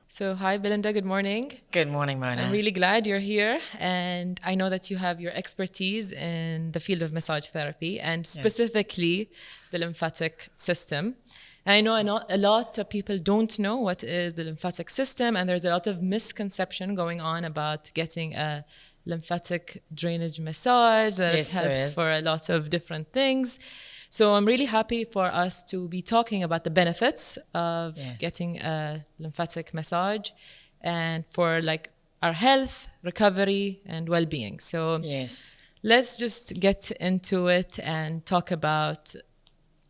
So, hi, Belinda. Good morning. Good morning, Mona. I'm really glad you're here. And I know that you have your expertise in the field of massage therapy and specifically the lymphatic system. And I know a lot of people don't know what is the lymphatic system, and there's a lot of misconception going on about getting a lymphatic drainage massage that Yes, there helps is. for a lot of different things. So I'm really happy for us to be talking about the benefits of getting a lymphatic massage and for like our health, recovery, and well-being. So let's just get into it and talk about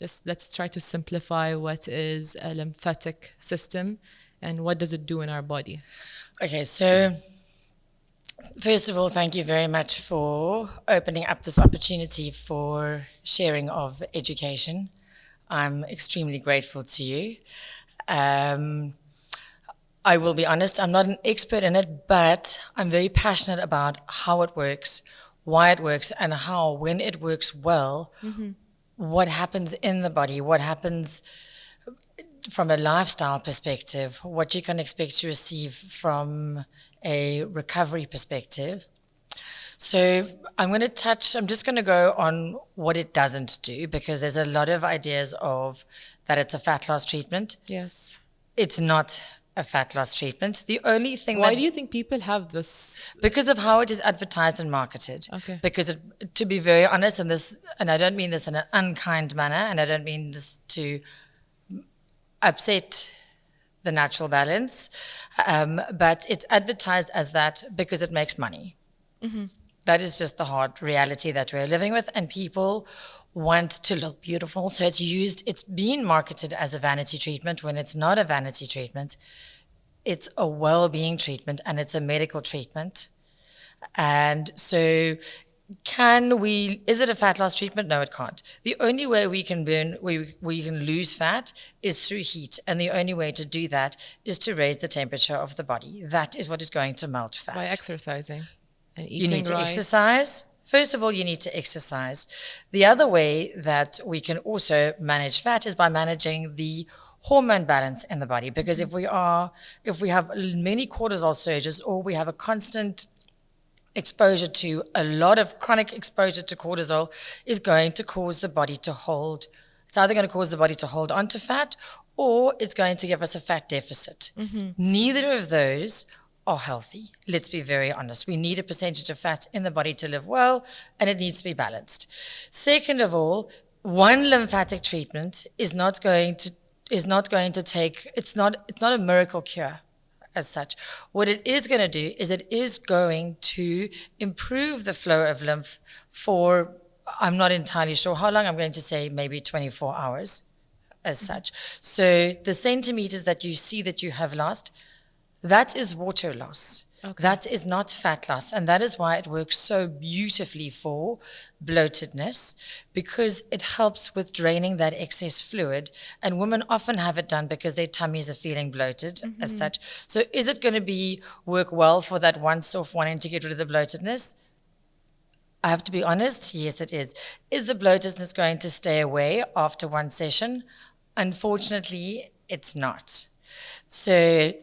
this. Let's try to simplify what is a lymphatic system and what does it do in our body. Okay, so first of all, thank you very much for opening up this opportunity for sharing of education. I'm extremely grateful to you. I will be honest, I'm not an expert in it, but I'm very passionate about how it works, why it works, and how, when it works well, what happens in the body, what happens from a lifestyle perspective, what you can expect to receive from a recovery perspective. So I'm just going to go on what it doesn't do, because there's a lot of ideas of that it's a fat loss treatment. Yes. It's not a fat loss treatment. The only thing Why do you think people have this? Because of how it is advertised and marketed. Okay. Because to be very honest, and I don't mean this in an unkind manner, and I don't mean this to upset the natural balance, but it's advertised as that because it makes money. That is just the hard reality that we're living with, and people want to look beautiful, so it's being marketed as a vanity treatment when it's not a vanity treatment. It's a well-being treatment, and it's a medical treatment. And so is it a fat loss treatment? No, it can't. The only way we can lose fat is through heat. And the only way to do that is to raise the temperature of the body. That is what is going to melt fat. By exercising and eating You need to right. exercise. First of all, you need to exercise. The other way that we can also manage fat is by managing the hormone balance in the body. Because if we have many cortisol surges, or we have a constant exposure to a lot of chronic exposure to cortisol, is going to cause the body to hold. It's either going to cause the body to hold onto fat, or it's going to give us a fat deficit. Neither of those are healthy. Let's be very honest. We need a percentage of fat in the body to live well, and it needs to be balanced. Second of all, one lymphatic treatment is not going to take. It's not a miracle cure as such. What it is going to do is it is going to improve the flow of lymph for, I'm not entirely sure how long, I'm going to say maybe 24 hours as such. So the centimeters that you see that you have lost, that is water loss. Okay. That is not fat loss. And that is why it works so beautifully for bloatedness, because it helps with draining that excess fluid. And women often have it done because their tummies are feeling bloated as such. So is it going to work well for that once off wanting to get rid of the bloatedness? I have to be honest, yes, it is. Is the bloatedness going to stay away after one session? Unfortunately, it's not. So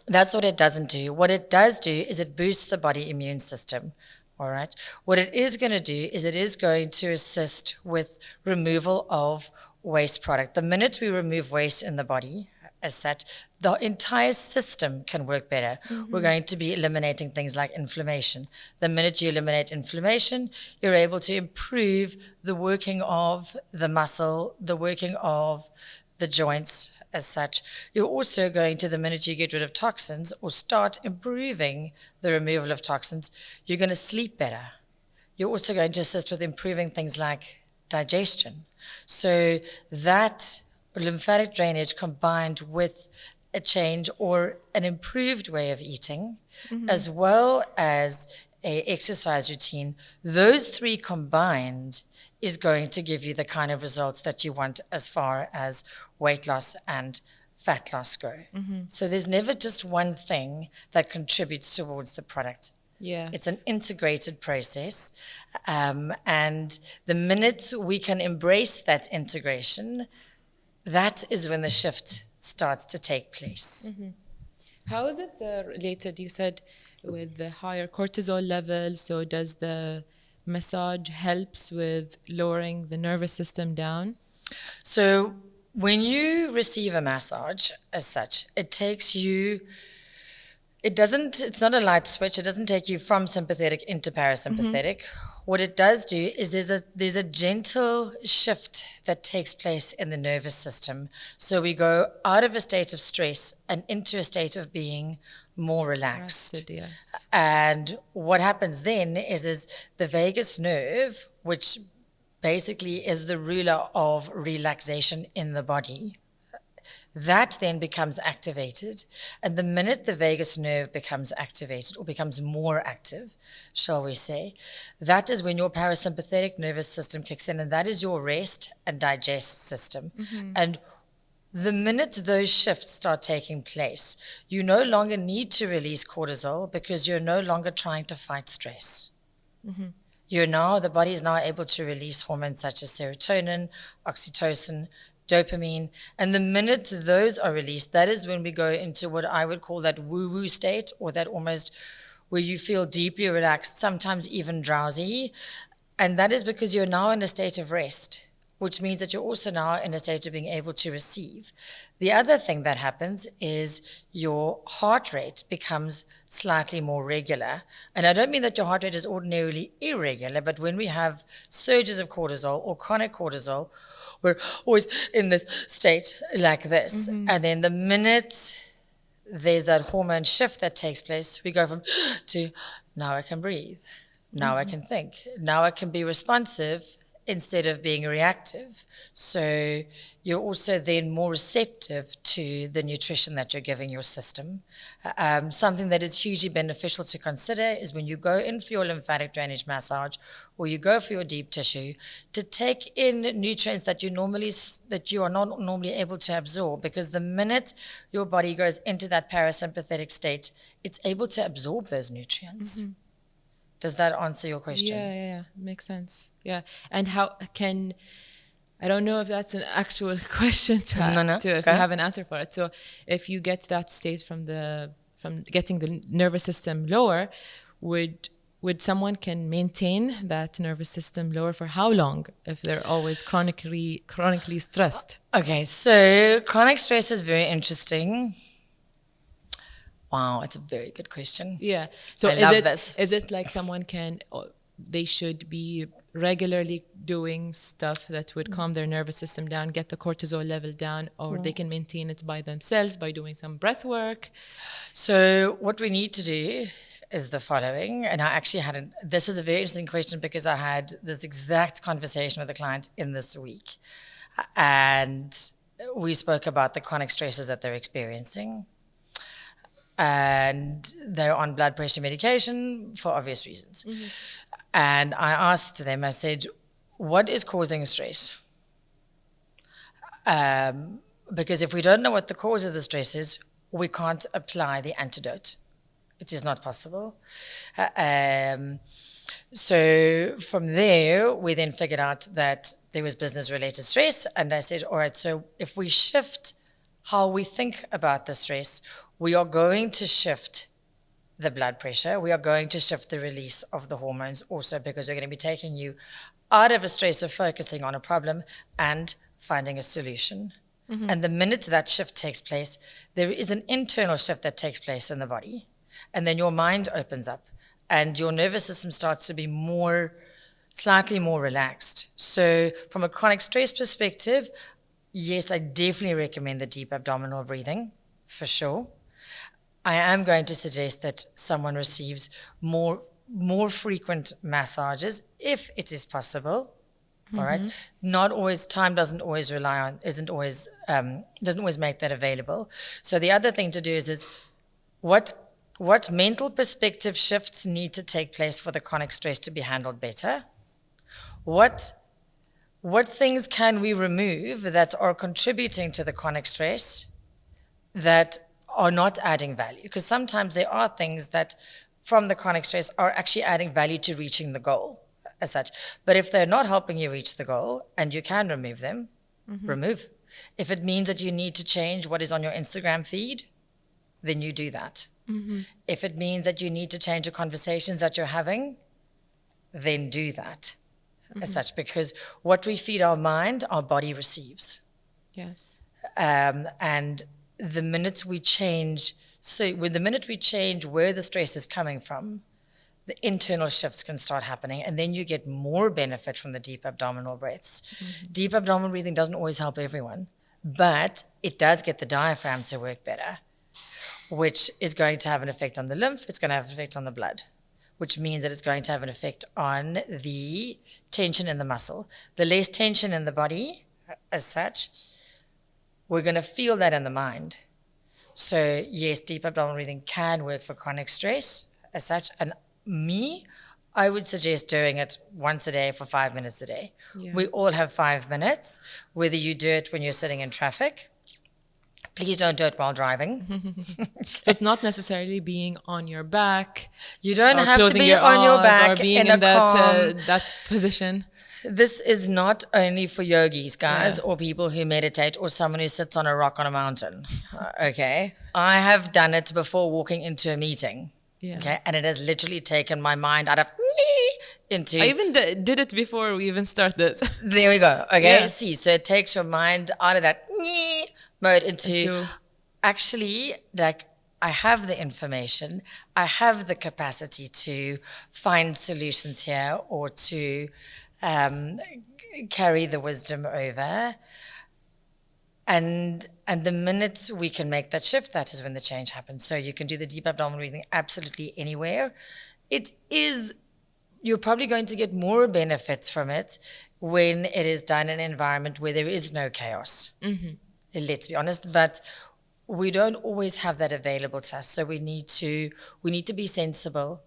that's what it doesn't do. What it does do is it boosts the body immune system, all right? What it is going to do is it is going to assist with removal of waste product. The minute we remove waste in the body as such, the entire system can work better. We're going to be eliminating things like inflammation. The minute you eliminate inflammation, you're able to improve the working of the muscle, the working of the joints, as such. You're also going to, the minute you get rid of toxins or start improving the removal of toxins, you're going to sleep better. You're also going to assist with improving things like digestion. So that lymphatic drainage combined with a change or an improved way of eating, as well as a exercise routine, those three combined is going to give you the kind of results that you want as far as weight loss and fat loss go. So there's never just one thing that contributes towards the product. Yes. It's an integrated process. And the minute we can embrace that integration, that is when the shift starts to take place. How is it related, you said, with the higher cortisol level? So does the massage helps with lowering the nervous system down? So when you receive a massage as such, it's not a light switch. It doesn't take you from sympathetic into parasympathetic. What it does do is there's a gentle shift that takes place in the nervous system. So we go out of a state of stress and into a state of being more relaxed. Rested, yes. And what happens then is the vagus nerve, which basically is the ruler of relaxation in the body, that then becomes activated. And the minute the vagus nerve becomes activated or becomes more active, shall we say, that is when your parasympathetic nervous system kicks in, and that is your rest and digest system. And the minute those shifts start taking place, you no longer need to release cortisol because you're no longer trying to fight stress. The body is now able to release hormones such as serotonin, oxytocin, dopamine. And the minute those are released, that is when we go into what I would call that woo-woo state, or that almost where you feel deeply relaxed, sometimes even drowsy. And that is because you're now in a state of rest, which means that you're also now in a state of being able to receive. The other thing that happens is your heart rate becomes slightly more regular. And I don't mean that your heart rate is ordinarily irregular, but when we have surges of cortisol or chronic cortisol, we're always in this state like this. And then the minute there's that hormone shift that takes place, we go from to now I can breathe, now I can think, now I can be responsive instead of being reactive. So you're also then more receptive to the nutrition that you're giving your system. Something that is hugely beneficial to consider is when you go in for your lymphatic drainage massage or you go for your deep tissue, to take in nutrients that you are not normally able to absorb, because the minute your body goes into that parasympathetic state, it's able to absorb those nutrients. Does that answer your question? Yeah. Makes sense. Yeah. And how can, I don't know if that's an actual question if you have an answer for it. So if you get that state from getting the nervous system lower, would someone can maintain that nervous system lower for how long if they're always chronically stressed? Okay, so chronic stress is very interesting. Wow, it's a very good question. Yeah. So is it like they should be regularly doing stuff that would calm their nervous system down, get the cortisol level down, or they can maintain it by themselves by doing some breath work? So what we need to do is the following. And I actually this is a very interesting question because I had this exact conversation with a client in this week. And we spoke about the chronic stresses that they're experiencing. And they're on blood pressure medication for obvious reasons. And I asked them, I said, what is causing stress? Because if we don't know what the cause of the stress is, we can't apply the antidote. It is not possible. So from there, we then figured out that there was business-related stress. And I said, all right, so if we shift how we think about the stress, we are going to shift the blood pressure. We are going to shift the release of the hormones also, because we're going to be taking you out of a stress of focusing on a problem and finding a solution. And the minute that shift takes place, there is an internal shift that takes place in the body. And then your mind opens up and your nervous system starts to be slightly more relaxed. So from a chronic stress perspective, yes, I definitely recommend the deep abdominal breathing, for sure. I am going to suggest that someone receives more frequent massages if it is possible. All right. Not always. Time doesn't always doesn't always make that available. So the other thing to do is what mental perspective shifts need to take place for the chronic stress to be handled better? What things can we remove that are contributing to the chronic stress that are not adding value? Because sometimes there are things that from the chronic stress are actually adding value to reaching the goal as such. But if they're not helping you reach the goal and you can remove them, remove. If it means that you need to change what is on your Instagram feed, then you do that. If it means that you need to change the conversations that you're having, then do that as such. Because what we feed our mind, our body receives. Yes. And the minute we change, the minute we change where the stress is coming from, the internal shifts can start happening, and then you get more benefit from the deep abdominal breaths. Deep abdominal breathing doesn't always help everyone, but it does get the diaphragm to work better, which is going to have an effect on the lymph. It's going to have an effect on the blood, which means that it's going to have an effect on the tension in the muscle. The less tension in the body as such, we're going to feel that in the mind. So yes, deep abdominal breathing can work for chronic stress as such. And I would suggest doing it once a day for 5 minutes a day. Yeah. We all have 5 minutes, whether you do it when you're sitting in traffic. Please don't do it while driving. So it's not necessarily being on your back. You don't have to be on your back or being in that position. This is not only for yogis, guys, or people who meditate, or someone who sits on a rock on a mountain. Okay? I have done it before walking into a meeting. Yeah. Okay? And it has literally taken my mind out of into... I even did it before we even start this. There we go. Okay? Yeah. See, so it takes your mind out of that mode into actually, like, I have the information, I have the capacity to find solutions here or to carry the wisdom over. And the minute we can make that shift, that is when the change happens. So you can do the deep abdominal breathing absolutely anywhere. You're probably going to get more benefits from it when it is done in an environment where there is no chaos. Let's be honest, but we don't always have that available to us. So we need to be sensible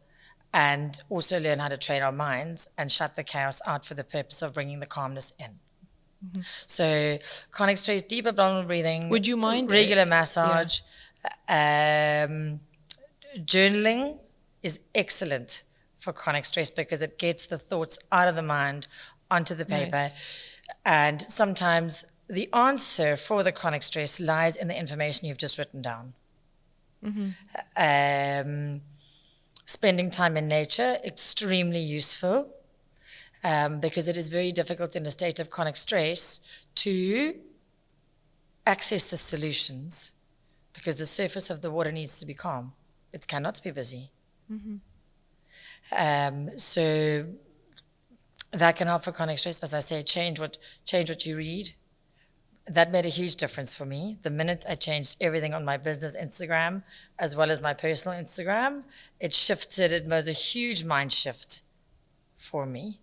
and also learn how to train our minds and shut the chaos out for the purpose of bringing the calmness in. So chronic stress, deep abdominal breathing. Would you mind regular massage? Journaling is excellent for chronic stress because it gets the thoughts out of the mind onto the paper. Nice. And sometimes the answer for the chronic stress lies in the information you've just written down. Spending time in nature, extremely useful. Because it is very difficult in a state of chronic stress to access the solutions because the surface of the water needs to be calm. It cannot be busy. So that can help for chronic stress. As I say, change what you read. That made a huge difference for me. The minute I changed everything on my business Instagram as well as my personal Instagram, it was a huge mind shift for me,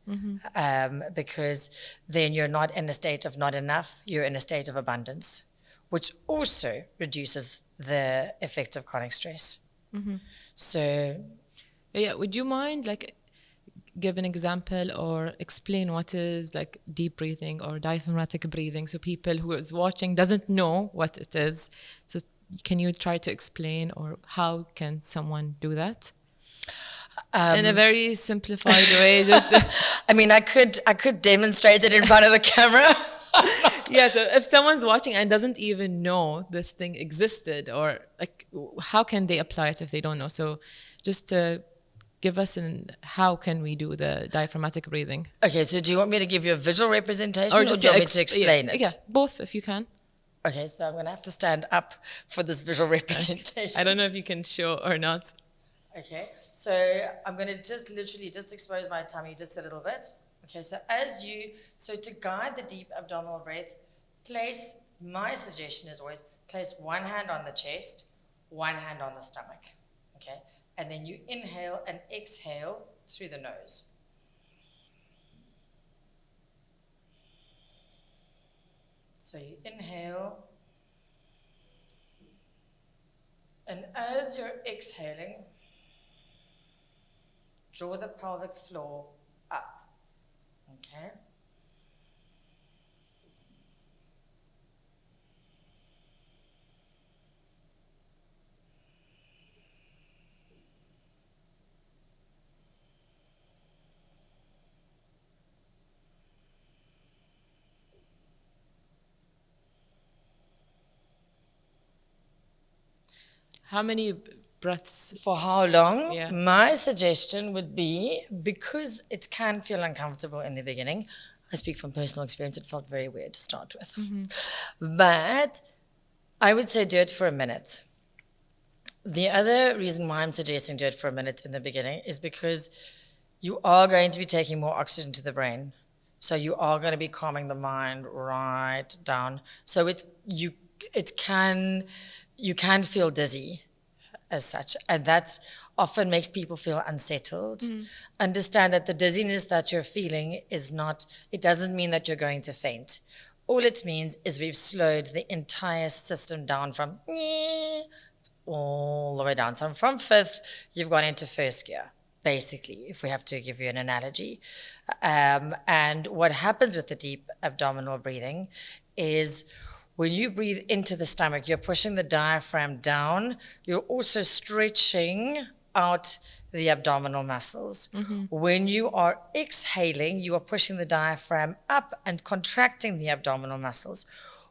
because then you're not in a state of not enough, you're in a state of abundance, which also reduces the effects of chronic stress. So would you mind give an example or explain what is like deep breathing or diaphragmatic breathing so people who is watching doesn't know what it is? So can you try to explain, or how can someone do that? In a very simplified way, just I mean, I could demonstrate it in front of the camera. Yeah, so if someone's watching and doesn't even know this thing existed, or how can they apply it if they don't know? So just to give us how can we do the diaphragmatic breathing? Okay, so do you want me to give you a visual representation, or do you want me to explain it? Yeah, both if you can. Okay, so I'm going to have to stand up for this visual representation. I don't know if you can show or not. Okay, so I'm going to just literally expose my tummy just a little bit. Okay, so to guide the deep abdominal breath, my suggestion is always place one hand on the chest, one hand on the stomach. Okay, and then you inhale and exhale through the nose. So you inhale, and as you're exhaling, draw the pelvic floor up, okay? How many breaths? For how long? Yeah. My suggestion would be, because it can feel uncomfortable in the beginning, I speak from personal experience, it felt very weird to start with. But I would say do it for a minute. The other reason why I'm suggesting do it for a minute in the beginning is because you are going to be taking more oxygen to the brain. So you are going to be calming the mind right down. So you can feel dizzy as such, and that often makes people feel unsettled. Understand that the dizziness that you're feeling it doesn't mean that you're going to faint. All it means is we've slowed the entire system down from all the way down. So from fifth, you've gone into first gear, basically, if we have to give you an analogy. And what happens with the deep abdominal breathing is when you breathe into the stomach, you're pushing the diaphragm down. You're also stretching out the abdominal muscles. When you are exhaling, you are pushing the diaphragm up and contracting the abdominal muscles.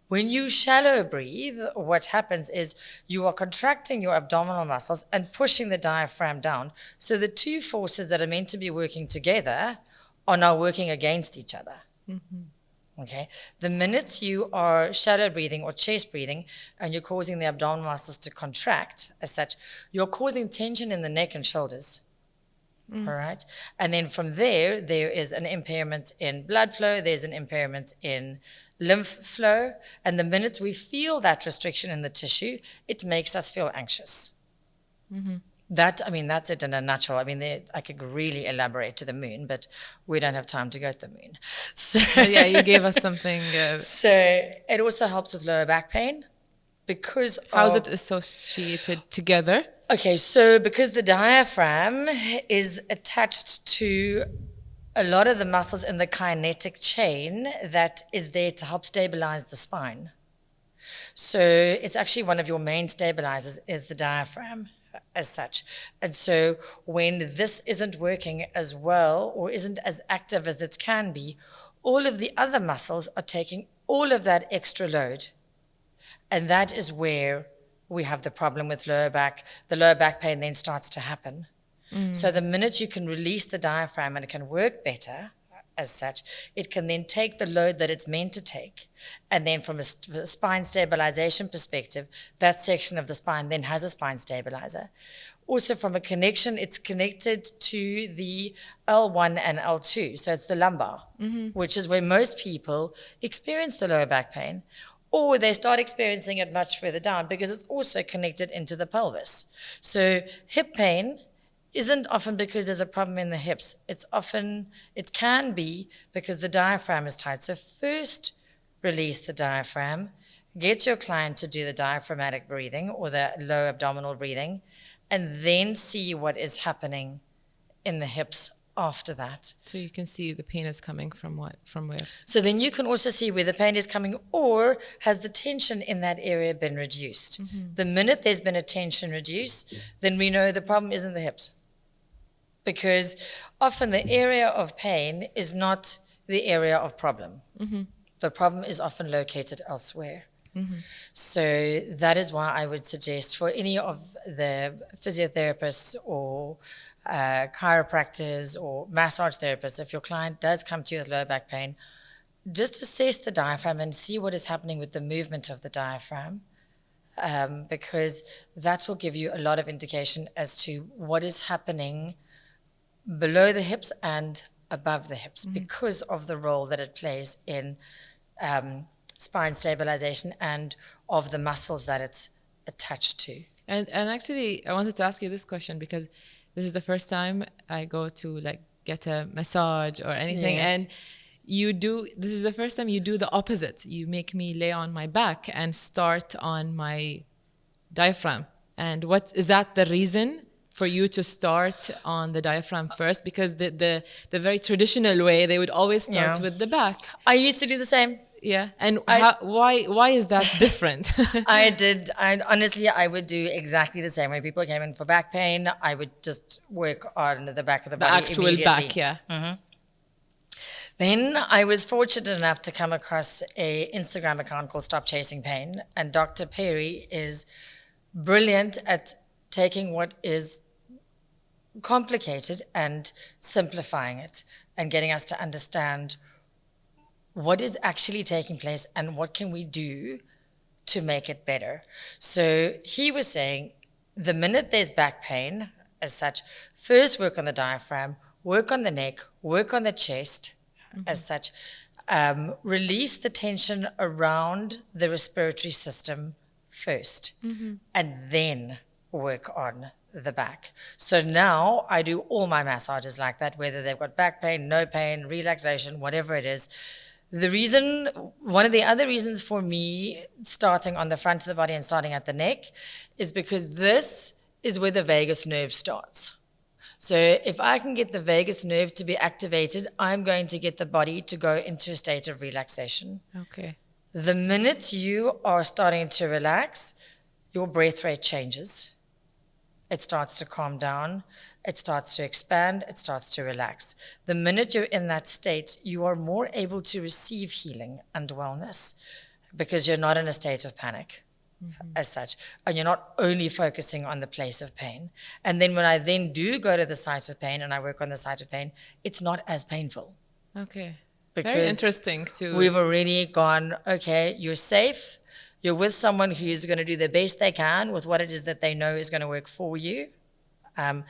When you shallow breathe, what happens is you are contracting your abdominal muscles and pushing the diaphragm down. So the two forces that are meant to be working together are now working against each other. Okay. The minute you are shallow breathing or chest breathing and you're causing the abdominal muscles to contract as such, you're causing tension in the neck and shoulders. All right. And then from there is an impairment in blood flow. There's an impairment in lymph flow. And the minute we feel that restriction in the tissue, it makes us feel anxious. That's it in a nutshell. I could really elaborate to the moon, but we don't have time to go to the moon. So Yeah, you gave us something. So it also helps with lower back pain because How's it associated together? Okay, so because the diaphragm is attached to a lot of the muscles in the kinetic chain that is there to help stabilize the spine. So it's actually one of your main stabilizers is the diaphragm as such. And so when this isn't working as well or isn't as active as it can be, all of the other muscles are taking all of that extra load. And that is where we have the problem with lower back. The lower back pain then starts to happen. So the minute you can release the diaphragm and it can work better as such, it can then take the load that it's meant to take. And then from a spine stabilization perspective, that section of the spine then has a spine stabilizer. Also from a connection, it's connected to the L1 and L2. So it's the lumbar, which is where most people experience the lower back pain. Or they start experiencing it much further down because it's also connected into the pelvis. So hip pain isn't often because there's a problem in the hips. It can be because the diaphragm is tight. So first release the diaphragm, get your client to do the diaphragmatic breathing or the low abdominal breathing, and then see what is happening in the hips after that. So you can see the pain is coming from where? So then you can also see where the pain is coming, or has the tension in that area been reduced? The minute there's been a tension reduced, then we know the problem isn't the hips. Because often the area of pain is not the area of problem. The problem is often located elsewhere. So that is why I would suggest for any of the physiotherapists or chiropractors or massage therapists, if your client does come to you with lower back pain, just assess the diaphragm and see what is happening with the movement of the diaphragm, because that will give you a lot of indication as to what is happening below the hips and above the hips because of the role that it plays in spine stabilization and of the muscles that it's attached to. And actually, I wanted to ask you this question because this is the first time I go to get a massage or anything. Yes. And this is the first time you do the opposite. You make me lay on my back and start on my diaphragm. And is that the reason for you to start on the diaphragm first? Because the very traditional way, they would always start with the back. I used to do the same. Yeah, and why is that different? Honestly, I would do exactly the same. When people came in for back pain, I would just work on the back of the body actual immediately. back, yeah. Then I was fortunate enough to come across a Instagram account called Stop Chasing Pain, and Dr. Perry is brilliant at taking what is complicated and simplifying it and getting us to understand what is actually taking place and what can we do to make it better. So he was saying the minute there's back pain as such, first work on the diaphragm, work on the neck, work on the chest as such, release the tension around the respiratory system first, and then work on the back. So now I do all my massages like that, whether they've got back pain, no pain, relaxation, whatever it is. One of the other reasons for me starting on the front of the body and starting at the neck is because this is where the vagus nerve starts. So if I can get the vagus nerve to be activated, I'm going to get the body to go into a state of relaxation. Okay. The minute you are starting to relax, your breath rate changes. It starts to calm down. It starts to expand. It starts to relax. The minute you're in that state, you are more able to receive healing and wellness because you're not in a state of panic as such. And you're not only focusing on the place of pain. And then when I then do go to the site of pain and I work on the site of pain, it's not as painful. Okay. Because very interesting too. We've already gone, okay, you're safe. You're with someone who's going to do the best they can with what it is that they know is going to work for you. And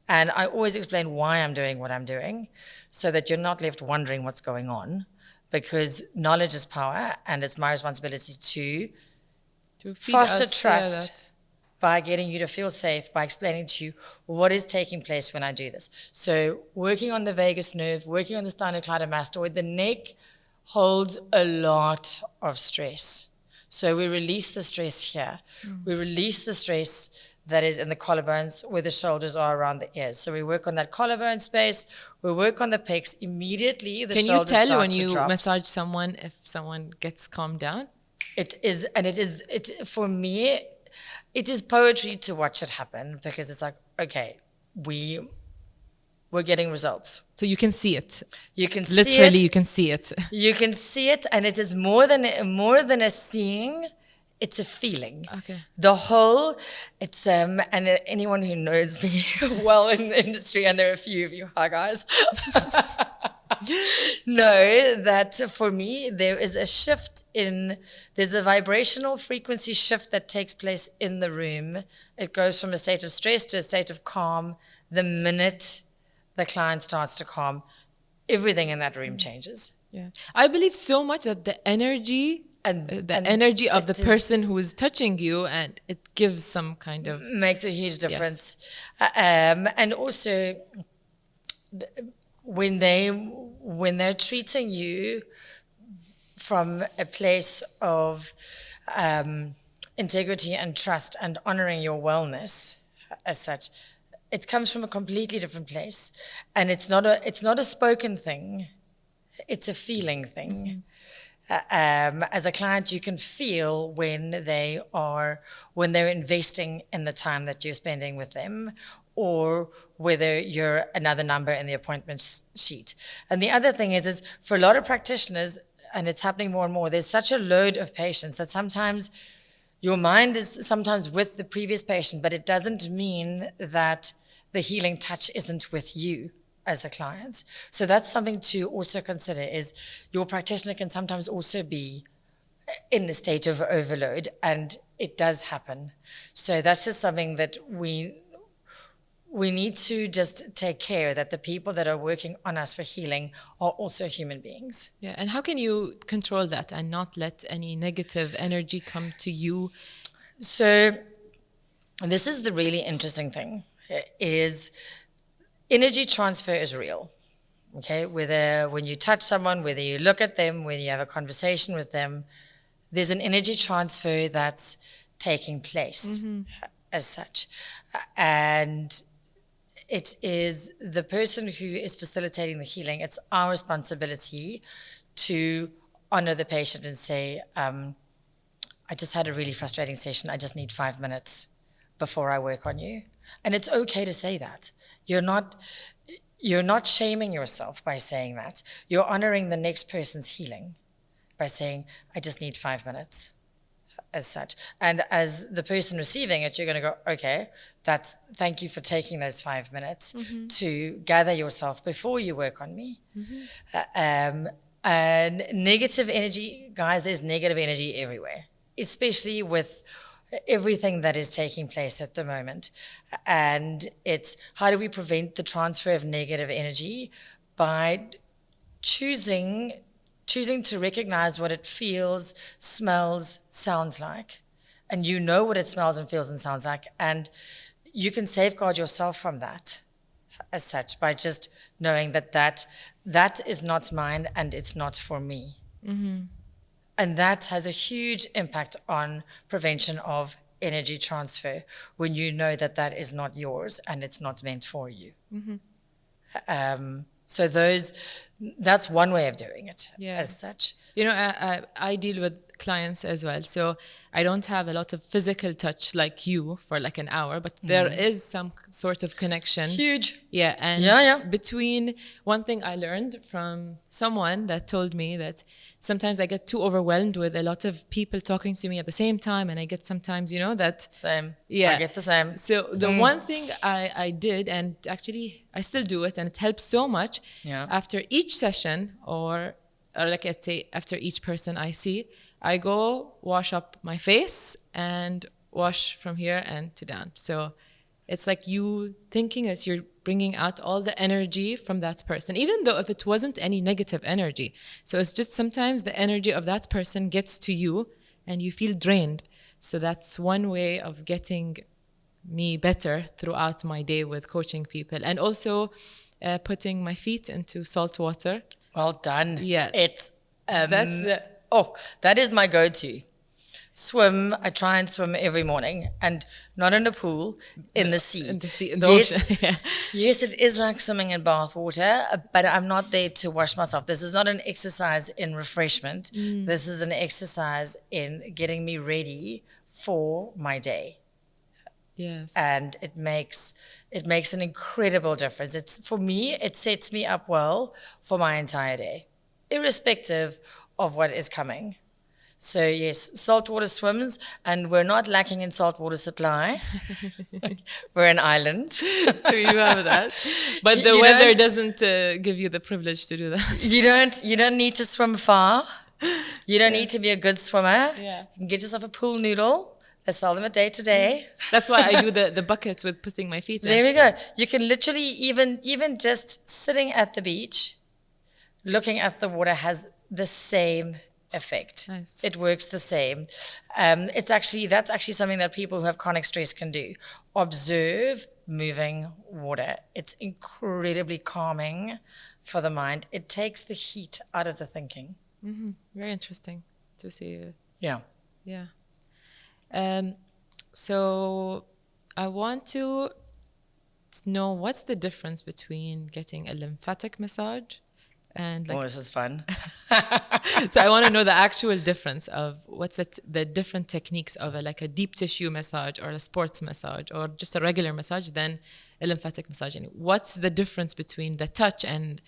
I always explain why I'm doing what I'm doing so that you're not left wondering what's going on, because knowledge is power, and it's my responsibility to foster trust by getting you to feel safe, by explaining to you what is taking place when I do this. So working on the vagus nerve, working on the sternocleidomastoid, the neck holds a lot of stress. So we release the stress here. We release the stress that is in the collarbones where the shoulders are around the ears. So we work on that collarbone space. We work on the pecs. Immediately the shoulders start to drop. Can you tell when you massage someone if someone gets calmed down? For me, it is poetry to watch it happen, because it's like, okay, we're getting results. So you can see it. You can literally, you can see it. You can see it, and it is more than a seeing. It's a feeling. Okay. The whole, it's and anyone who knows me well in the industry, and there are a few of you, hi guys, know that for me there is a shift there's a vibrational frequency shift that takes place in the room. It goes from a state of stress to a state of calm. The minute the client starts to calm, everything in that room changes. Yeah, I believe so much that the energy and energy of the person who is touching you, and it gives some kind of makes a huge difference. Yes. And also when they're treating you from a place of integrity and trust and honoring your wellness as such, it comes from a completely different place, and it's not a spoken thing, it's a feeling thing. As a client, you can feel when they're investing in the time that you're spending with them, or whether you're another number in the appointment sheet. And the other thing is for a lot of practitioners, and it's happening more and more, there's such a load of patients that sometimes your mind is sometimes with the previous patient, but it doesn't mean that the healing touch isn't with you as a client. So that's something to also consider, is your practitioner can sometimes also be in a state of overload, and it does happen. So that's just something that we need to just take care that the people that are working on us for healing are also human beings. Yeah, and how can you control that and not let any negative energy come to you? So this is the really interesting thing, is energy transfer is real. Okay, whether when you touch someone, whether you look at them, whether you have a conversation with them, there's an energy transfer that's taking place as such. And it is the person who is facilitating the healing. It's our responsibility to honor the patient and say, I just had a really frustrating session. I just need 5 minutes before I work on you. And it's okay to say that. You're not shaming yourself by saying that. You're honoring the next person's healing by saying, I just need 5 minutes as such. And as the person receiving it, you're going to go, okay, thank you for taking those 5 minutes to gather yourself before you work on me. And negative energy, guys, there's negative energy everywhere, especially with everything that is taking place at the moment. And it's how do we prevent the transfer of negative energy? By choosing to recognize what it feels, smells, sounds like. And you know what it smells and feels and sounds like. And you can safeguard yourself from that as such by just knowing that is not mine and it's not for me. And that has a huge impact on prevention of energy transfer when you know that is not yours and it's not meant for you. So that's one way of doing it as such. You know, I deal with clients as well. So I don't have a lot of physical touch like you for like an hour, but there is some sort of connection. Huge. Yeah. And between one thing I learned from someone that told me that sometimes I get too overwhelmed with a lot of people talking to me at the same time. And I get sometimes, you know, that. Same. Yeah. I get the same. So the one thing I did, and actually I still do it, and it helps so much after each session or like let's say after each person I see, I go wash up my face and wash from here and to down. So it's like you thinking that you're bringing out all the energy from that person, even though if it wasn't any negative energy. So it's just sometimes the energy of that person gets to you and you feel drained. So that's one way of getting me better throughout my day with coaching people. And also putting my feet into salt water. Well done. Yeah. It's that is my go-to. Swim. I try and swim every morning, and not in a pool, in the sea. In the sea, in the ocean. Yes, it is like swimming in bath water, but I'm not there to wash myself. This is not an exercise in refreshment. This is an exercise in getting me ready for my day. Yes. And it makes an incredible difference. For me, it sets me up well for my entire day, irrespective of what is coming. So yes, saltwater swims, and we're not lacking in saltwater supply. We're an island. So you have that. But the weather doesn't give you the privilege to do that. You don't need to swim far. You don't need to be a good swimmer. Yeah. You can get yourself a pool noodle. They sell them a day to day. That's why I do the buckets with putting my feet in. There we go. You can literally even just sitting at the beach, looking at the water has the same effect. Nice. It works the same. That's actually something that people who have chronic stress can do. Observe moving water. It's incredibly calming for the mind. It takes the heat out of the thinking. Very interesting to see. Yeah. Yeah. So I want to know what's the difference between getting a lymphatic massage and like. Oh, this is fun. So I want to know the actual difference of what's the different techniques of a deep tissue massage or a sports massage or just a regular massage than a lymphatic massage. And what's the difference between the touch and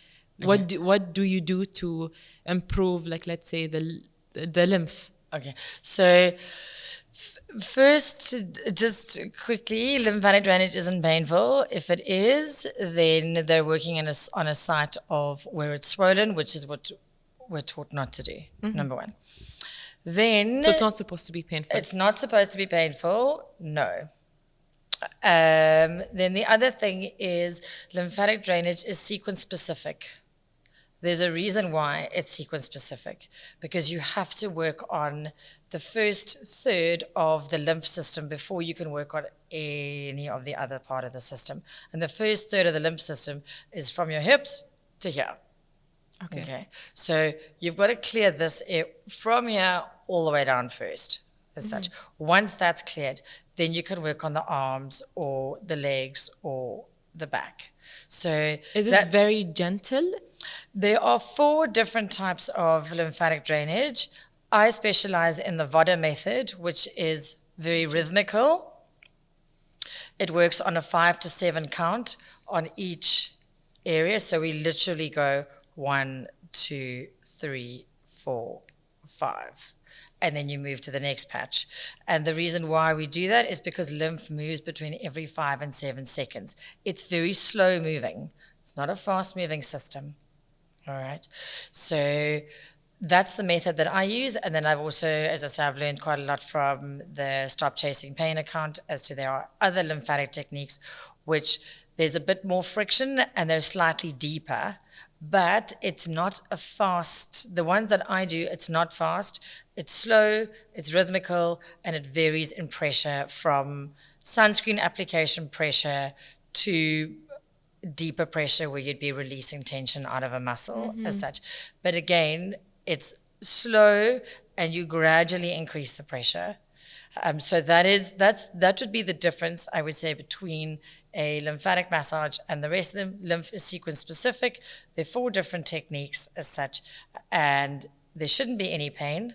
what do you do to improve, like let's say the lymph? Okay, so first, just quickly, lymphatic drainage isn't painful. If it is, then they're working on a site of where it's swollen, which is what we're taught not to do, number one. Then so it's not supposed to be painful. It's not supposed to be painful, no. Then the other thing is lymphatic drainage is sequence specific. There's a reason why it's sequence specific, because you have to work on the first third of the lymph system before you can work on any of the other part of the system. And the first third of the lymph system is from your hips to here. Okay. So you've got to clear this from here all the way down first, as such. Once that's cleared, then you can work on the arms or the legs or the back. So is it very gentle? There are 4 different types of lymphatic drainage. I specialize in the Vada method, which is very rhythmical. It works on a 5 to 7 count on each area. So we literally go 1, 2, 3, 4, 5. And then you move to the next patch. And the reason why we do that is because lymph moves between every 5 and 7 seconds. It's very slow moving. It's not a fast moving system. All right. So that's the method that I use. And then I've also, as I said, I've learned quite a lot from the Stop Chasing Pain account as to there are other lymphatic techniques, which there's a bit more friction and they're slightly deeper, but it's not a fast. The ones that I do, it's not fast. It's slow, it's rhythmical, and it varies in pressure from sunscreen application pressure to deeper pressure where you'd be releasing tension out of a muscle as such. But again, it's slow and you gradually increase the pressure. So that would be the difference, I would say, between a lymphatic massage and the rest of them. Lymph is sequence specific. There are 4 different techniques as such, and there shouldn't be any pain.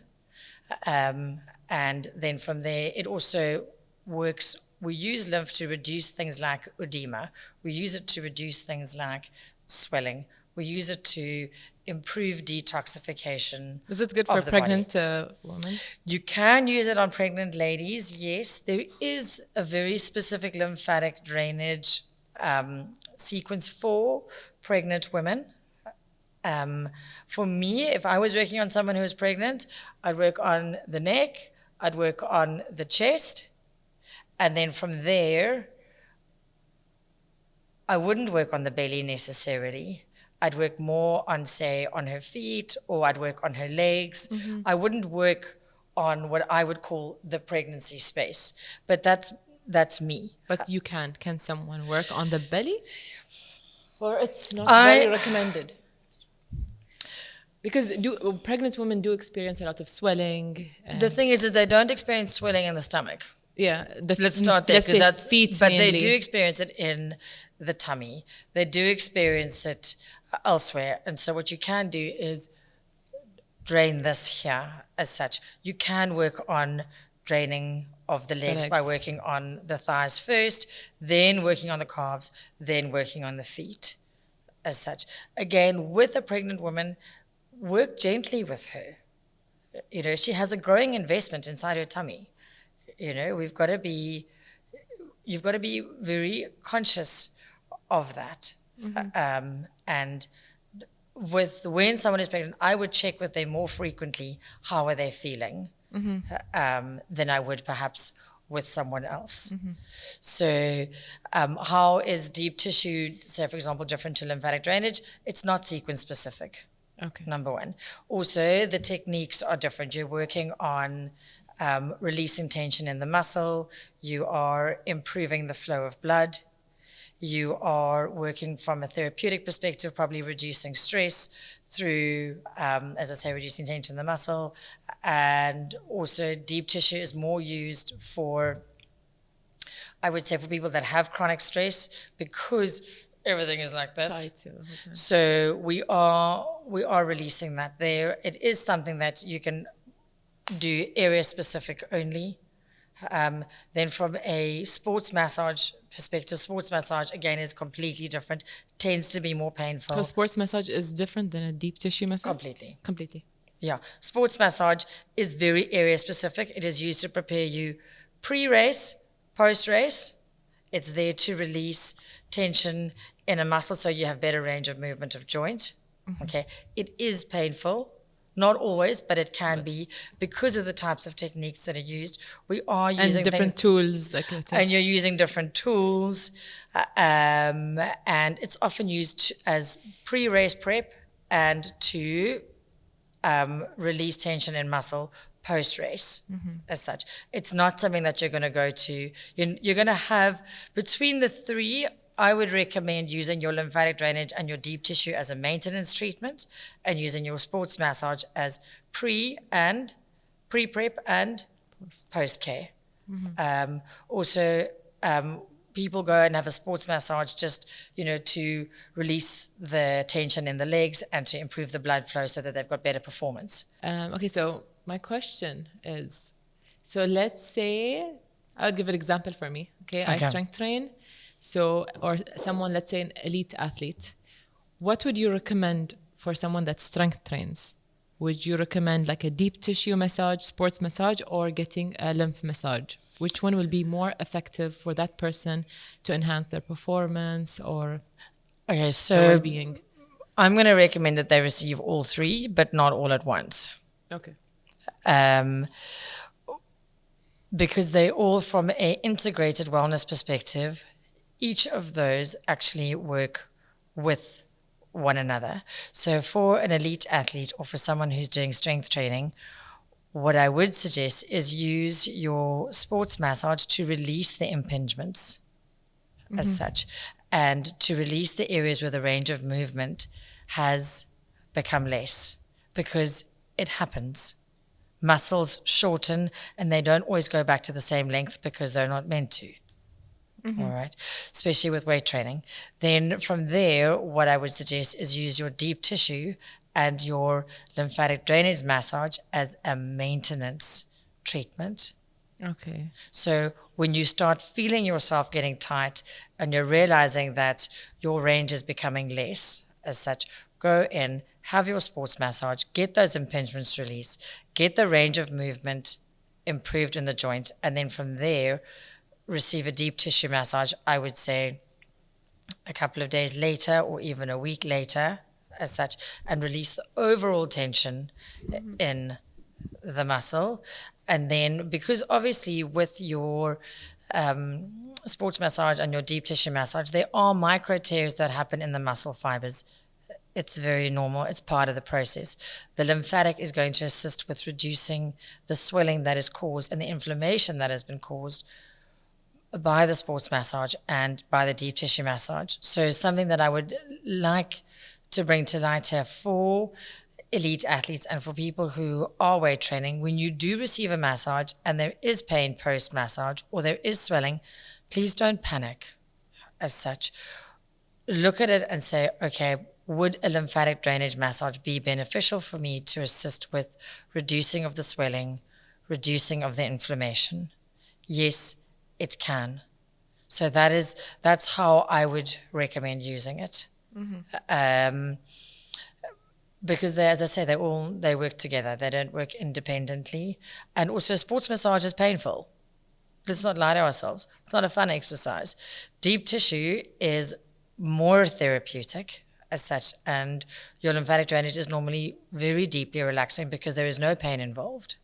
And then from there, it also works. We use lymph to reduce things like edema. We use it to reduce things like swelling. We use it to improve detoxification. Is it good for pregnant women? You can use it on pregnant ladies, yes. There is a very specific lymphatic drainage sequence for pregnant women. For me, if I was working on someone who was pregnant, I'd work on the neck, I'd work on the chest, and then from there, I wouldn't work on the belly necessarily. I'd work more on, say, on her feet, or I'd work on her legs. I wouldn't work on what I would call the pregnancy space, but that's me. But you can. Can someone work on the belly? Or it's not very recommended? Because pregnant women do experience a lot of swelling. The thing is they don't experience swelling in the stomach. Yeah. Let's start there, because that's feet but mainly. They do experience it in the tummy. They do experience it elsewhere. And so what you can do is drain this here as such. You can work on draining of the legs by working on the thighs first, then working on the calves, then working on the feet as such. Again, with a pregnant woman, work gently with her. You know, she has a growing investment inside her tummy. You know, you've got to be very conscious of that. And when someone is pregnant, I would check with them more frequently, how are they feeling, than I would perhaps with someone else. So how is deep tissue, say for example, different to lymphatic drainage? It's not sequence specific. Okay. Number one. Also, the techniques are different. You're working on releasing tension in the muscle. You are improving the flow of blood. You are working from a therapeutic perspective, probably reducing stress through, as I say, reducing tension in the muscle. And also deep tissue is more used for, I would say, for people that have chronic stress, because everything is like this. So we are releasing that there. It is something that you can do area specific only. Then from a sports massage perspective, sports massage again is completely different, tends to be more painful. So sports massage is different than a deep tissue massage? Completely. Yeah. Sports massage is very area specific. It is used to prepare you pre-race, post-race. It's there to release tension in a muscle so you have better range of movement of joint. Okay. It is painful. Not always, but it can be, because of the types of techniques that are used. We are using and different tools, and you're using different tools, and it's often used as pre-race prep and to release tension in muscle post-race as such. It's not something that you're going to go to. You're going to have, between the three, I would recommend using your lymphatic drainage and your deep tissue as a maintenance treatment, and using your sports massage as pre-prep and post-care. Also, people go and have a sports massage just, to release the tension in the legs and to improve the blood flow so that they've got better performance. Okay, so my question is, so let's say, I'll give an example for me. Okay. I strength train. So, or someone, let's say an elite athlete, what would you recommend for someone that strength trains? would you recommend like a deep tissue massage, sports massage, or getting a lymph massage? Which one will be more effective for that person to enhance their performance or their well-being? I'm going to recommend that they receive all three, but not all at once. Okay. Because they all, from an integrated wellness perspective, each of those actually work with one another. So for an elite athlete or for someone who's doing strength training, what I would suggest is use your sports massage to release the impingements as such, and to release the areas where the range of movement has become less, because it happens. Muscles shorten and they don't always go back to the same length because they're not meant to. All right, especially with weight training. Then from there, what I would suggest is use your deep tissue and your lymphatic drainage massage as a maintenance treatment. Okay. So when you start feeling yourself getting tight and you're realizing that your range is becoming less as such, go in, have your sports massage, get those impingements released, get the range of movement improved in the joint, and then from there, receive a deep tissue massage, I would say a couple of days later or even a week later as such, and release the overall tension in the muscle. And then, because obviously with your sports massage and your deep tissue massage, there are micro tears that happen in the muscle fibers. It's very normal. It's part of the process. The lymphatic is going to assist with reducing the swelling that is caused and the inflammation that has been caused by the sports massage and by the deep tissue massage. So something that I would like to bring to light here for elite athletes and for people who are weight training, when you do receive a massage and there is pain post-massage or there is swelling, please don't panic as such. Look at it and say, okay, would a lymphatic drainage massage be beneficial for me to assist with reducing of the swelling, reducing of the inflammation? Yes, it can. So that's how I would recommend using it. Because they, as I say, they work together. They don't work independently. And also sports massage is painful. Let's not lie to ourselves. It's not a fun exercise. Deep tissue is more therapeutic as such, and your lymphatic drainage is normally very deeply relaxing because there is no pain involved.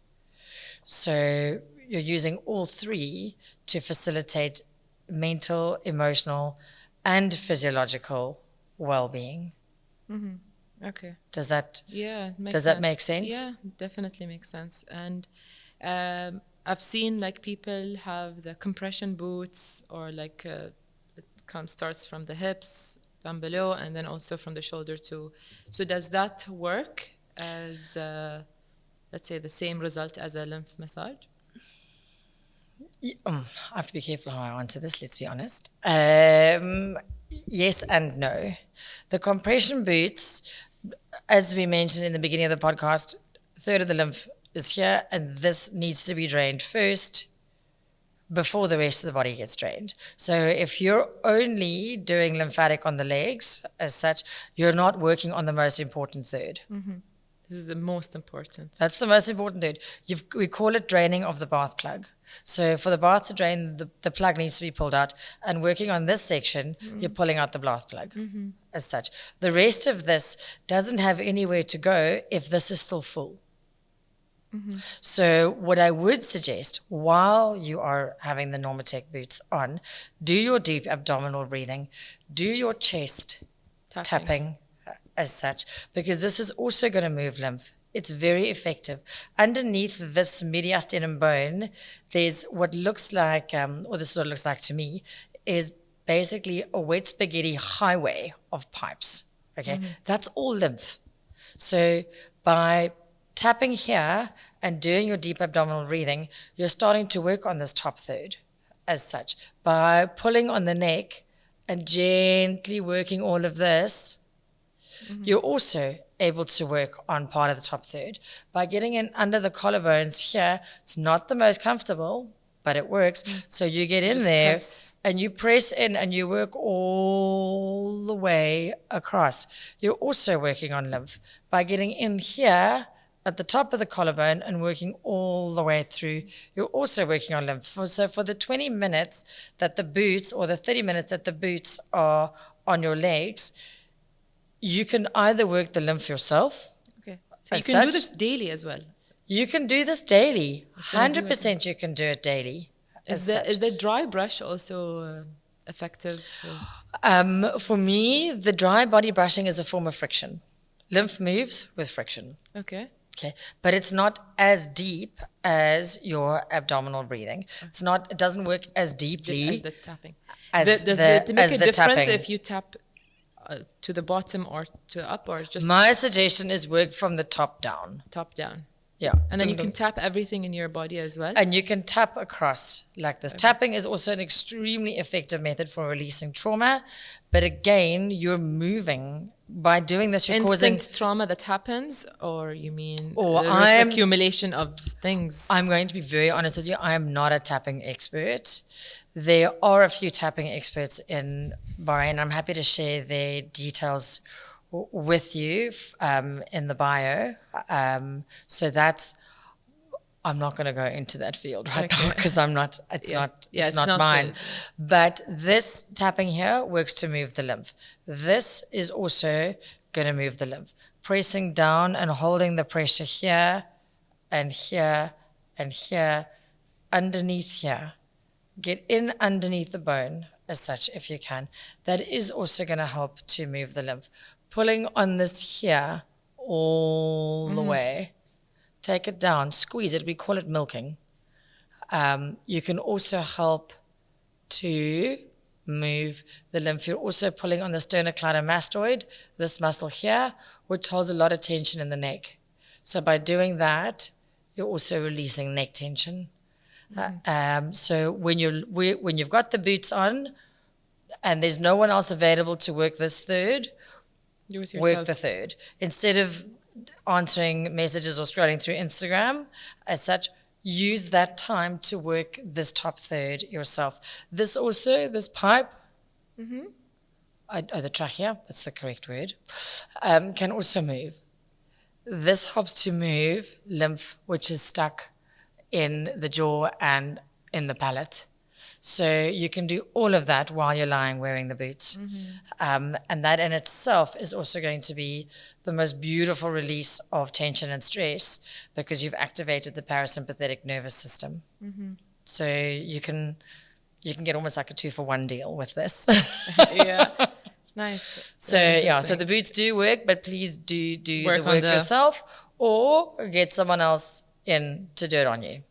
So you're using all three to facilitate mental, emotional, and physiological well-being. Okay. Does that makes that make sense? Yeah, definitely makes sense. And I've seen like people have the compression boots, or like it starts from the hips down below and then also from the shoulder too. So does that work as let's say the same result as a lymph massage? I have to be careful how I answer this, let's be honest. Yes and no. The compression boots, as we mentioned in the beginning of the podcast, a third of the lymph is here, and this needs to be drained first before the rest of the body gets drained. So if you're only doing lymphatic on the legs as such, you're not working on the most important third. This is the most important. That's the most important third. We call it draining of the bath plug. So for the bath to drain, the plug needs to be pulled out. And working on this section, you're pulling out the bath plug as such. The rest of this doesn't have anywhere to go if this is still full. So what I would suggest, while you are having the Normatec boots on, do your deep abdominal breathing, do your chest tapping as such, because this is also going to move lymph. It's very effective. Underneath this mediastinum bone, there's what looks like, or this is what it looks like to me, is basically a wet spaghetti highway of pipes. Okay, that's all lymph. So by tapping here and doing your deep abdominal breathing, you're starting to work on this top third as such. By pulling on the neck and gently working all of this, you're also able to work on part of the top third. By getting in under the collarbones here, it's not the most comfortable, but it works. So you get in there and you press in and you work all the way across. You're also working on lymph. By getting in here, at the top of the collarbone and working all the way through. You're also working on lymph. So for the 20 minutes that the boots, or the 30 minutes that the boots are on your legs, you can either work the lymph yourself. Okay. So you can do this daily as well. You can do this daily. 100% you can do it daily. Is the dry brush also effective? For me, the dry body brushing is a form of friction. Lymph moves with friction. Okay. Okay, but it's not as deep as your abdominal breathing. It doesn't work as deeply as the tapping. Does it make a difference tapping. if you tap to the bottom or to up, or just? My suggestion is work from the top down. Top down. Yeah. And then you can tap everything in your body as well. And you can tap across like this. Okay. Tapping is also an extremely effective method for releasing trauma. But again, you're moving. By doing this, you're causing trauma that happens, or you mean accumulation of things? I'm going to be very honest with you. I am not a tapping expert. There are a few tapping experts in Bahrain. I'm happy to share their details with you in the bio. So that's, I'm not going to go into that field right now because it's not mine. But this tapping here works to move the lymph. This is also going to move the lymph. Pressing down and holding the pressure here and here and here, underneath here. Get in underneath the bone as such if you can. That is also going to help to move the lymph. Pulling on this here all the way. Take it down, squeeze it. We call it milking. You can also help to move the lymph. You're also pulling on the sternocleidomastoid, this muscle here, which holds a lot of tension in the neck. So by doing that, you're also releasing neck tension. So when you've got the boots on and there's no one else available to work this third, work the third. Instead of answering messages or scrolling through Instagram as such, use that time to work this top third yourself. This pipe, the trachea, that's the correct word, can also move. This helps to move lymph, which is stuck in the jaw and in the palate. So you can do all of that while you're lying wearing the boots. And that in itself is also going to be the most beautiful release of tension and stress because you've activated the parasympathetic nervous system. So you can get almost like a 2-for-1 deal with this. Yeah. Nice. So the boots do work, but please do the work yourself or get someone else in to do it on you.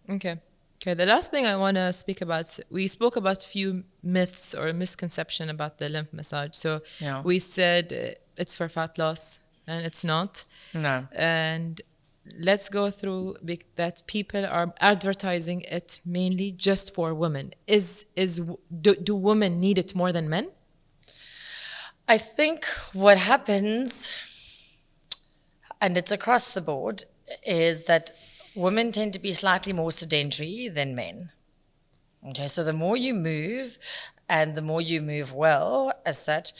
Okay, the last thing I want to speak about, we spoke about a few myths or misconception about the lymph massage. So we said it's for fat loss, and it's not. No. And let's go through that people are advertising it mainly just for women. Do women need it more than men? I think what happens, and it's across the board, is that women tend to be slightly more sedentary than men. Okay, so the more you move and the more you move well as such,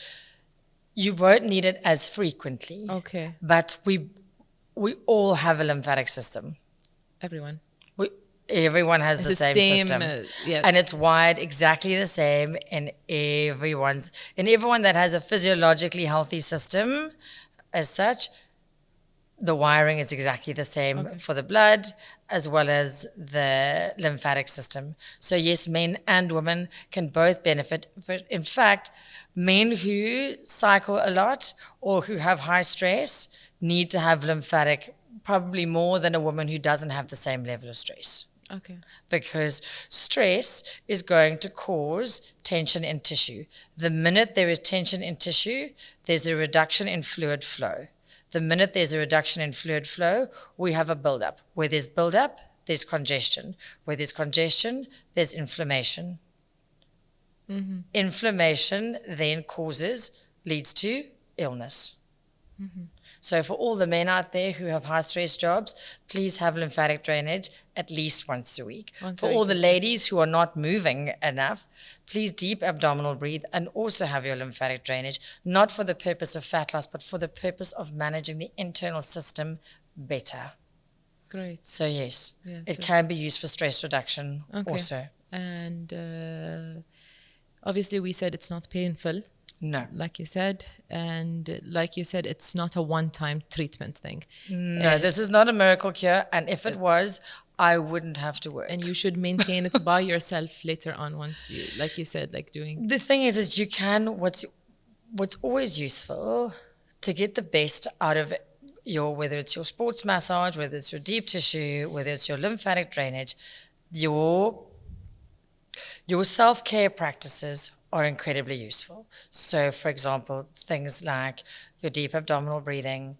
you won't need it as frequently. Okay. But we all have a lymphatic system. Everyone. Everyone has the same system. And it's wired exactly the same in everyone that has a physiologically healthy system as such. The wiring is exactly the same for the blood as well as the lymphatic system. So yes, men and women can both benefit. In fact, men who cycle a lot or who have high stress need to have lymphatic probably more than a woman who doesn't have the same level of stress. Okay. Because stress is going to cause tension in tissue. The minute there is tension in tissue, there's a reduction in fluid flow. The minute there's a reduction in fluid flow, we have a buildup. Where there's buildup, there's congestion. Where there's congestion, there's inflammation. Mm-hmm. Inflammation then leads to illness. Mm-hmm. So for all the men out there who have high stress jobs, please have lymphatic drainage at least once a week. For all the ladies who are not moving enough, please deep abdominal breathe and also have your lymphatic drainage, not for the purpose of fat loss, but for the purpose of managing the internal system better. Great. So yes, Yeah, it so- can be used for stress reduction also. And obviously, we said it's not painful, No. like you said, and like you said, it's not a one-time treatment thing. No, this is not a miracle cure, and if it It's- was, I wouldn't have to work. And you should maintain it by yourself later on once you, like you said, like doing. The thing is you can, what's always useful to get the best out of your, whether it's your sports massage, whether it's your deep tissue, whether it's your lymphatic drainage, your self-care practices are incredibly useful. So, for example, things like your deep abdominal breathing,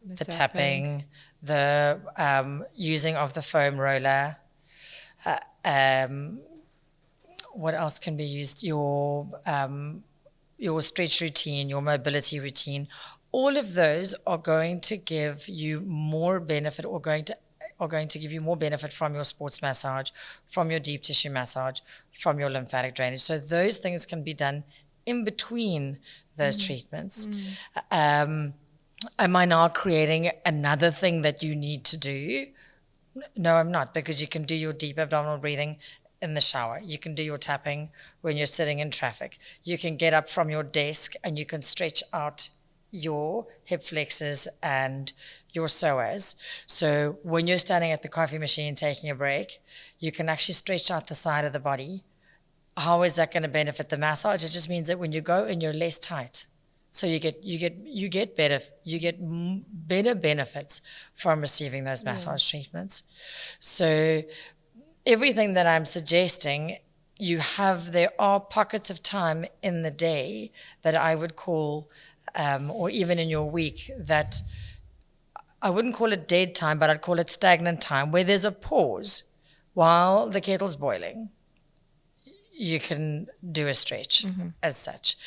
the tapping, the using of the foam roller. What else can be used? Your stretch routine, your mobility routine. All of those are going to give you more benefit, or going to give you more benefit from your sports massage, from your deep tissue massage, from your lymphatic drainage. So those things can be done in between those treatments. Am I now creating another thing that you need to do? No, I'm not, because you can do your deep abdominal breathing in the shower. You can do your tapping when you're sitting in traffic. You can get up from your desk and you can stretch out your hip flexors and your psoas. So when you're standing at the coffee machine taking a break, you can actually stretch out the side of the body. How is that going to benefit the massage? It just means that when you go in, you're less tight. So you get better benefits from receiving those massage treatments. So everything that I'm suggesting, there are pockets of time in the day that I would call, or even in your week, that I wouldn't call it dead time, but I'd call it stagnant time, where there's a pause while the kettle's boiling. You can do a stretch as such.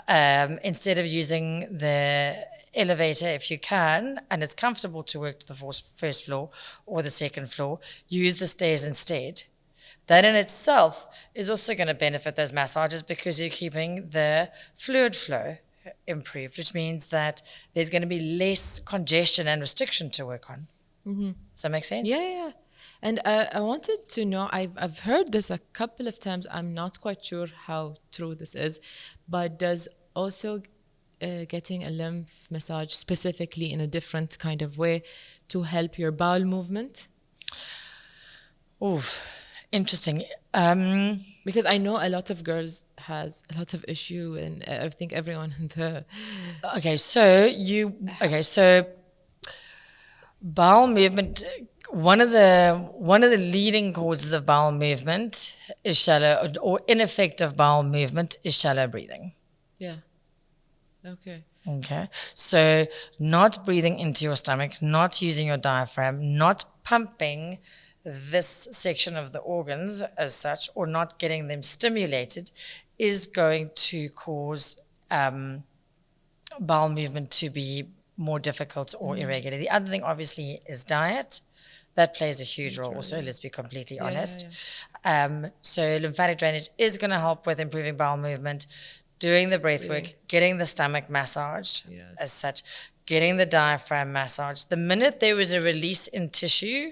Instead of using the elevator, if you can, and it's comfortable to work to the first floor or the second floor, use the stairs instead. That in itself is also going to benefit those massages, because you're keeping the fluid flow improved, which means that there's going to be less congestion and restriction to work on. Does that make sense? Yeah. And I wanted to know, I've heard this a couple of times. I'm not quite sure how true this is, but does also getting a lymph massage specifically in a different kind of way to help your bowel movement? Oof, interesting. Because I know a lot of girls has a lot of issue, and I think everyone in the So bowel movement. One of the leading causes of bowel movement is shallow, or ineffective bowel movement is shallow breathing. Yeah. Okay. Okay. So not breathing into your stomach, not using your diaphragm, not pumping this section of the organs as such, or not getting them stimulated, is going to cause bowel movement to be more difficult or irregular. The other thing, obviously, is diet. That plays a huge role also, let's be completely honest. So lymphatic drainage is going to help with improving bowel movement, doing the breath work, getting the stomach massaged as such, getting the diaphragm massaged. The minute there is a release in tissue,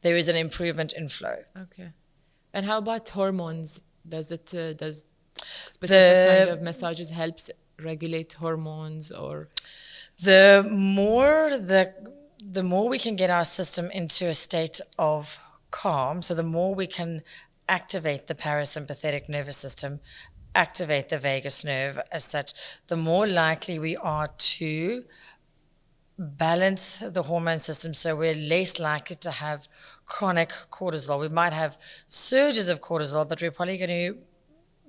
there is an improvement in flow. Okay. And how about hormones? Does specific kind of massages helps regulate hormones, or? The more we can get our system into a state of calm, so the more we can activate the parasympathetic nervous system, activate the vagus nerve as such, the more likely we are to balance the hormone system, so we're less likely to have chronic cortisol. We might have surges of cortisol, but we're probably going to,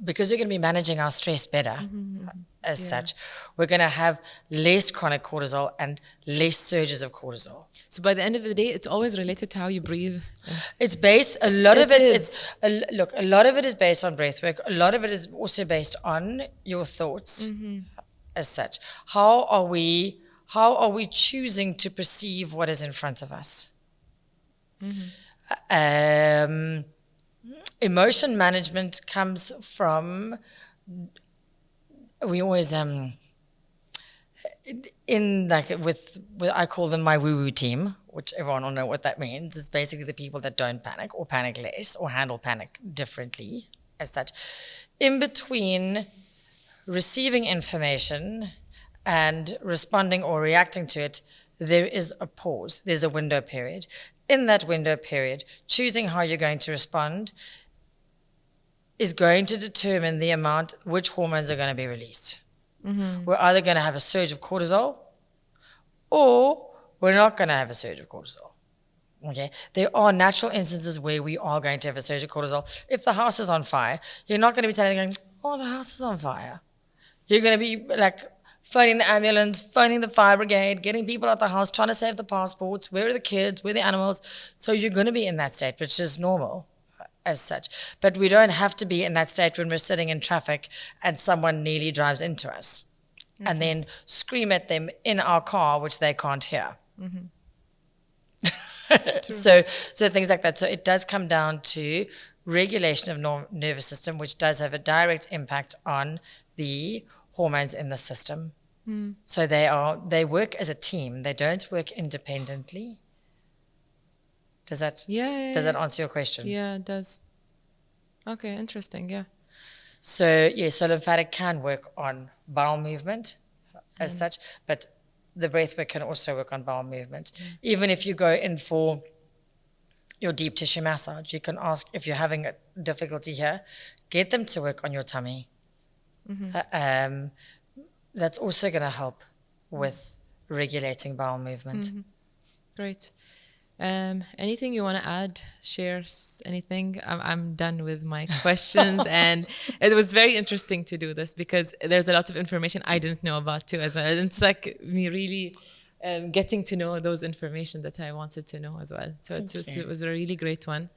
because we're going to be managing our stress better as such, we're going to have less chronic cortisol and less surges of cortisol. So by the end of the day, it's always related to how you breathe. It's based, a lot of it is based on breath work. A lot of it is also based on your thoughts as such. How are we choosing to perceive what is in front of us? Emotion management comes from, we always in like with I call them my woo-woo team, which everyone will know what that means. It's basically the people that don't panic or panic less or handle panic differently as such. In between receiving information and responding or reacting to it, there is a pause. There's a window period. In that window period, choosing how you're going to respond is going to determine the amount, which hormones are going to be released. We're either going to have a surge of cortisol or we're not going to have a surge of cortisol. Okay, there are natural instances where we are going to have a surge of cortisol. If the house is on fire, you're not going to be telling them, oh, the house is on fire. You're going to be like phoning the ambulance, phoning the fire brigade, getting people out the house, trying to save the passports, where are the kids, where are the animals. So you're going to be in that state, which is normal as such. But we don't have to be in that state when we're sitting in traffic and someone nearly drives into us and then scream at them in our car, which they can't hear. So things like that. So it does come down to regulation of nervous system, which does have a direct impact on the hormones in the system. So they work as a team. They don't work independently. Does that answer your question? Yeah, it does. Okay, interesting. Yeah. So lymphatic can work on bowel movement as such, but the breath work can also work on bowel movement. Even if you go in for your deep tissue massage, you can ask if you're having a difficulty here, get them to work on your tummy. That's also going to help with regulating bowel movement. Great. Anything you want to add, share anything? I'm done with my questions. And it was very interesting to do this because there's a lot of information I didn't know about too as well. And it's like me really getting to know those information that I wanted to know as well. So it was a really great one.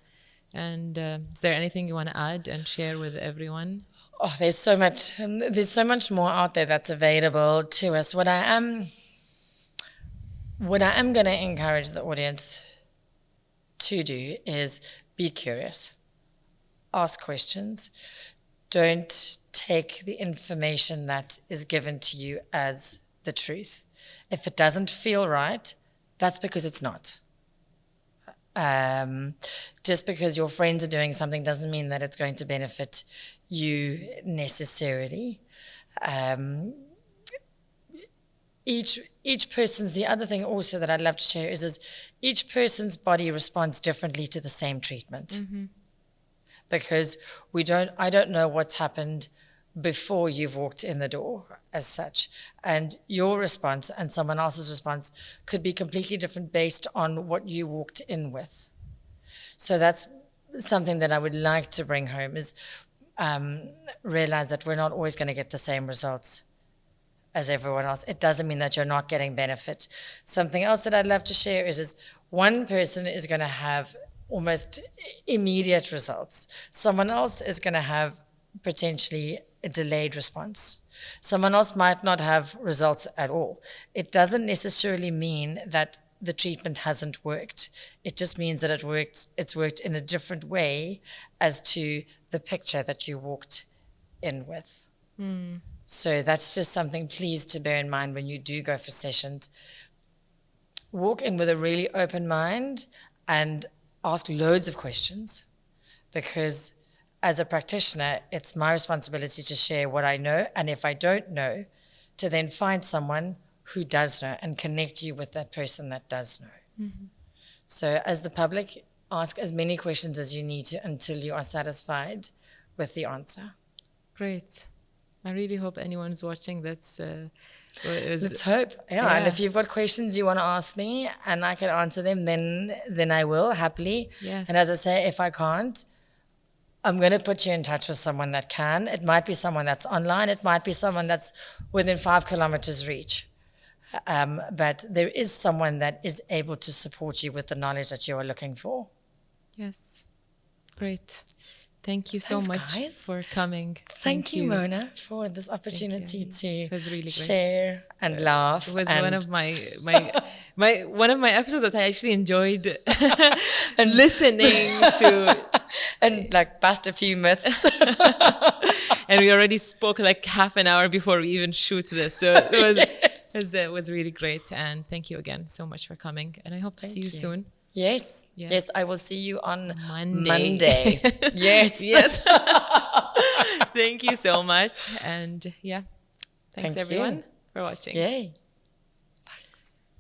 And is there anything you want to add and share with everyone? Oh, there's so much more out there that's available to us. What I am going to encourage the audience to do is be curious, ask questions. Don't take the information that is given to you as the truth. If it doesn't feel right, that's because it's not. Just because your friends are doing something doesn't mean that it's going to benefit you necessarily. Each person's, the other thing also that I'd love to share is each person's body responds differently to the same treatment. Because I don't know what's happened before you've walked in the door as such. And your response and someone else's response could be completely different based on what you walked in with. So that's something that I would like to bring home is realize that we're not always going to get the same results as everyone else. It doesn't mean that you're not getting benefit. Something else that I'd love to share is one person is going to have almost immediate results. Someone else is going to have potentially a delayed response. Someone else might not have results at all. It doesn't necessarily mean that the treatment hasn't worked. It just means that it's worked in a different way as to the picture that you walked in with. So that's just something, please, to bear in mind when you do go for sessions. Walk in with a really open mind and ask loads of questions, because as a practitioner, it's my responsibility to share what I know, and if I don't know, to then find someone who does know and connect you with that person that does know. So as the public, ask as many questions as you need to until you are satisfied with the answer. Great. I really hope anyone's watching that's... Let's hope. Yeah, and if you've got questions you want to ask me and I can answer them, then I will, happily. Yes. And as I say, if I can't, I'm going to put you in touch with someone that can. It might be someone that's online. It might be someone that's within 5 kilometers reach. But there is someone that is able to support you with the knowledge that you are looking for. Yes. Great. Thank you so much guys. for coming. Thank you, Mona, for this opportunity to it was really great. share and laugh. It was one of my one of my episodes that I actually enjoyed and listening to, and like bust a few myths. And we already spoke like half an hour before we even shoot this, so it was It was really great. And thank you again so much for coming. And I hope to see you soon. Yes. Yes. Yes, I will see you on Monday. Yes. Yes. Thank you so much. And yeah, thanks Thank everyone you. for watching. Yay.